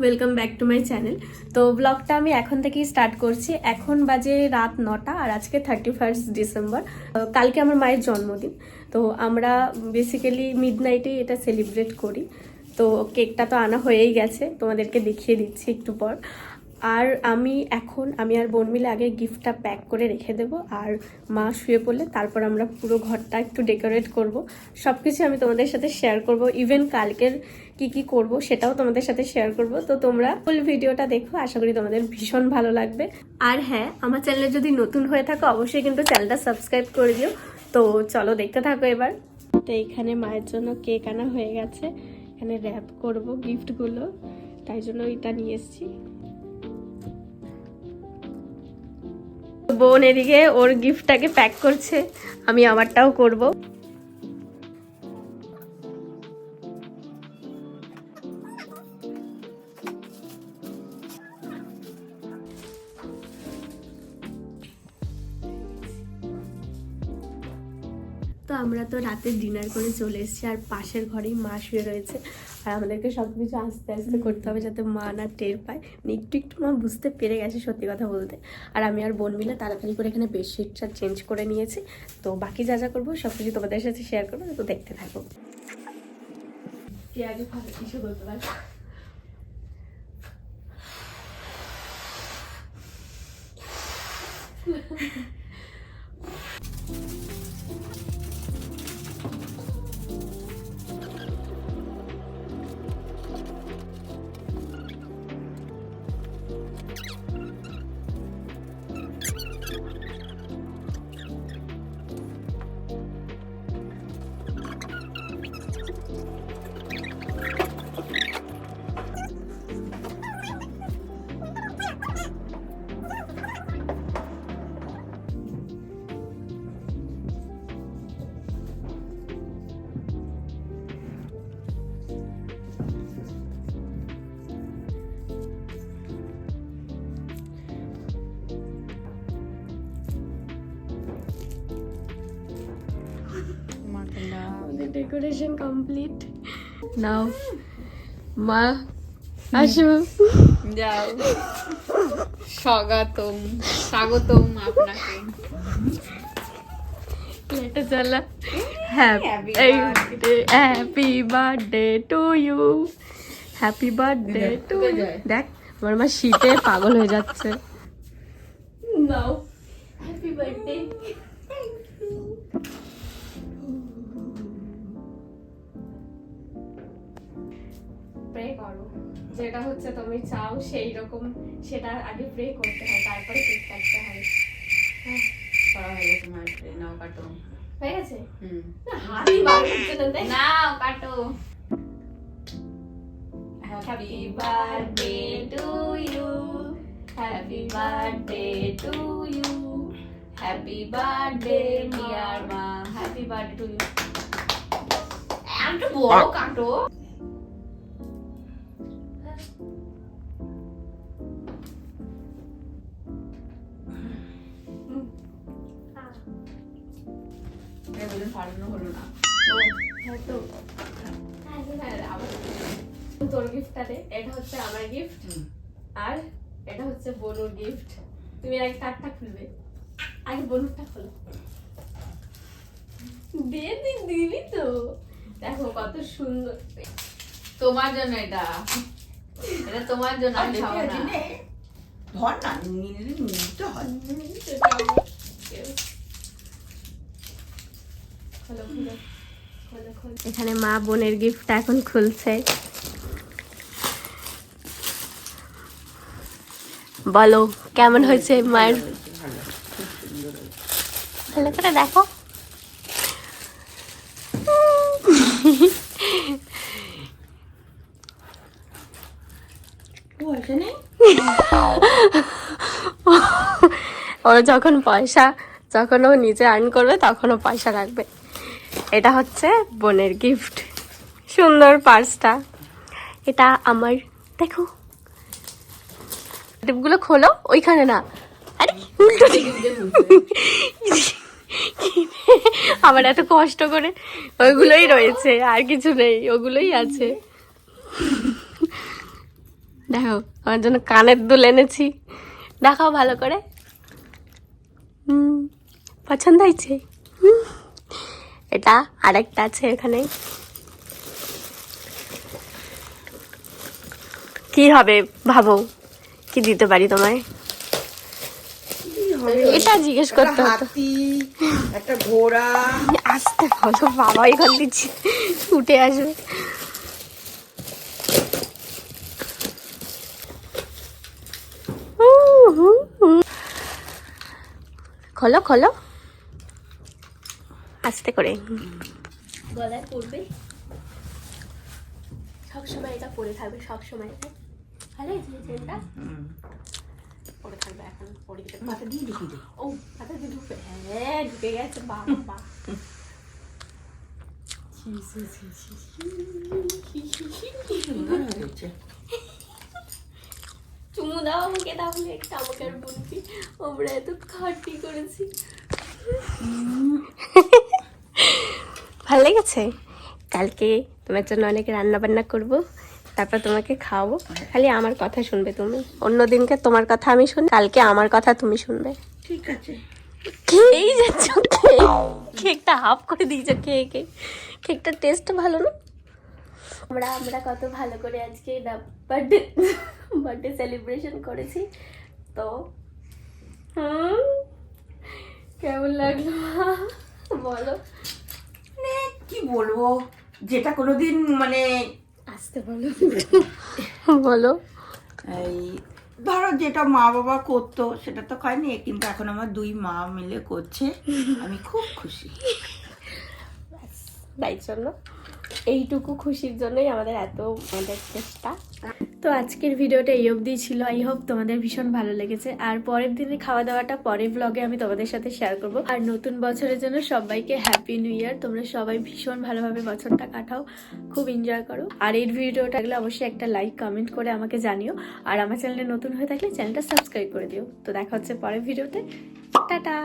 Welcome back to my channel. তো ব্লগটা আমি এখন থেকেই স্টার্ট করছি। এখন বাজে রাত 9টা আর আজকে 31 ডিসেম্বর। কালকে আমার মায়ের জন্মদিন। তো আমরা বেসিক্যালি মিডনাইটেই এটা সেলিব্রেট করি। তো কেকটা তো আনা হয়েই গেছে, তোমাদেরকে দেখিয়ে দিচ্ছি একটু পর। আর আমি আর বোন মিলে আগে গিফটটা প্যাক করে রেখে দেবো, আর মা শুয়ে পড়লে তারপর আমরা পুরো ঘরটা একটু ডেকোরেট করব। সব কিছু আমি তোমাদের সাথে শেয়ার করব, ইভেন কালকের কি করব সেটাও তোমাদের সাথে শেয়ার করব। তো তোমরা ফুল ভিডিওটা দেখো, আশা করি তোমাদের ভীষণ ভালো লাগবে। আর হ্যাঁ, আমার চ্যানেলে যদি নতুন হয়ে থাকো অবশ্যই কিন্তু চ্যানেলটা সাবস্ক্রাইব করে দিও। তো চলো দেখতে থাকো এবার। তো এখানে মায়ের জন্য কেক আনা হয়ে গেছে, এখানে র্যাপ করব গিফটগুলো, তাই জন্য এটা নিয়ে এসেছি। বোন এদিকে ওর গিফটটাকে প্যাক করছে, আমি আমারটাও করব। তো আমরা তো রাতে ডিনার করে চলে এসেছি, আর পাশের ঘরেই মা শুয়ে রয়েছে। আর আমাদেরকে সব কিছু আস্তে আস্তে করতে হবে যাতে মা না টের পায়। একটু একটু মা বুঝতে পেরে গেছে সত্যি কথা বলতে। আর আমি আর বোন মিলে তাড়াতাড়ি করে এখানে বেডশিটটা চেঞ্জ করে নিয়েছি। তো বাকি যা যা করবো সব কিছু তোমাদের সাথে শেয়ার করবো, তো দেখতে থাকো। কে আগে ভালো কিছু বলতে পারবো। Decoration complete. নাও মা আসো, যাও। স্বাগতম আপনাকে। এটা চলা। Happy birthday to you, happy birthday to you. দেখ আমার মা শীতে পাগল হয়ে যাচ্ছে। নাও হ্যাপি বার্থডে। প্রে করো, যেটা হচ্ছে তুমি চাও সেই রকম, সেটা আগে প্রে করতে হয়, তারপরে কেক কাটতে হয়। হ্যাঁ করা হয়ে গেছে মার। নাও কাটো। হয়ে গেছে। হাতই বার করছে না, তাই না? নাও কাটো। Happy birthday to you, happy birthday to you, happy birthday dear Ma, happy birthday to you. একটু বড় কাটো। হলো না। তোর গিফটটা দে। এটা হচ্ছে আমার গিফট, আর এটা হচ্ছে বনুর গিফট। তুমি আগে কার্ডটা খুলবে, আগে বনুরটা খোলো। দিয়ে দিবি তো। দেখো কত সুন্দর। তোমার জন্য এটা তোমার জন্য। আমি খাবো না। ধর না, নিতে হয়। এখানে মা বোনের গিফট এখন খুলছে। বলো কেমন হয়েছে মায়ের? ভালো করে দেখো। ওর যখন ও নিজে আর্ন করবে তখন ও পয়সা রাখবে। এটা হচ্ছে বোনের গিফট, সুন্দর পার্সটা। এটা আমার, দেখো টিপগুলো খোলো, ওইখানে না, আরে উল্টো দিকে। আমার এত কষ্ট করে ওইগুলোই রয়েছে, আর কিছু নেই, ওগুলোই আছে। দেখো আমার জন্য কানের দুল এনেছি, দেখাও ভালো করে। পছন্দ হয়েছে? এটা আরেকটা আছে এখানে। কি হবে ভাবো, কি দিতে পারি তোমায়? এটা জিজ্ঞেস একটা করতে হতো। হাতি, একটা ঘোড়া। আসতে বলো, বাবা এখান দিচ্ছি উঠে আসবে। খোলো খোলো আস্তে করে, গলায় পড়বে সবসময়, এটা পরে থাকবে সবসময়। ভালো হয়েছে চেনটা, পরে থাকবে। এখন পরে দিতে মাথা দিয়ে ঢুকিয়ে দে। ও হাতে দিয়ে ঢুকবে, হ্যাঁ ঢুকে গেছে বাবা। সুন্দর হয়েছে। চুমু দাও আমাকে, তাহলে একটা আমাকে আর বলবি আমরা এত খাটি করেছি। ভালো লেগেছে? কালকে তোমার জন্য অনেক রান্না বান্না করব, তারপর তোমাকে খাওয়াবো। খালি আমার কথা শুনবে তুমি, অন্য দিনকে তোমার কথা আমি শুনি, কালকে আমার কথা তুমি শুনবে। ঠিক আছে। খেয়েই যাচ্ছ, কেকটা হাফ করে দিয়েছো খেয়ে খেয়ে। কেকটার টেস্ট ভালো না? আমরা কত ভালো করে আজকে বার্থডে সেলিব্রেশন করেছি। তো কেমন লাগলো বলো? মানে কি বলবো, যেটা কোনোদিন মানে আসতে বলো বলো। এই ধরো যেটা মা বাবা করতো সেটা তো হয়নি, কিন্তু এখন আমার দুই মা মিলে করছে, আমি খুব খুশি। তাই জন্য এইটুকু খুশির জন্যই আমাদের আমাদের চেষ্টা। তো আজকের ভিডিওটা এই অবধি ছিল। আই হোপ তোমাদের ভীষণ ভালো লেগেছে। আর পরের দিনের খাওয়া দাওয়াটা পরের ব্লগে আমি তোমাদের সাথে শেয়ার করব। আর নতুন বছরের জন্য সবাইকে হ্যাপি নিউ ইয়ার। তোমরা সবাই ভীষণ ভালোভাবে বছরটা কাটাও, খুব এনজয় করো। আর এই ভিডিওটা লাগলে অবশ্যই একটা লাইক কমেন্ট করে আমাকে জানিও। আর আমার চ্যানেলে নতুন হয়ে থাকলে চ্যানেলটা সাবস্ক্রাইব করে দিও। তো দেখা হচ্ছে পরের ভিডিওতে। টাটা।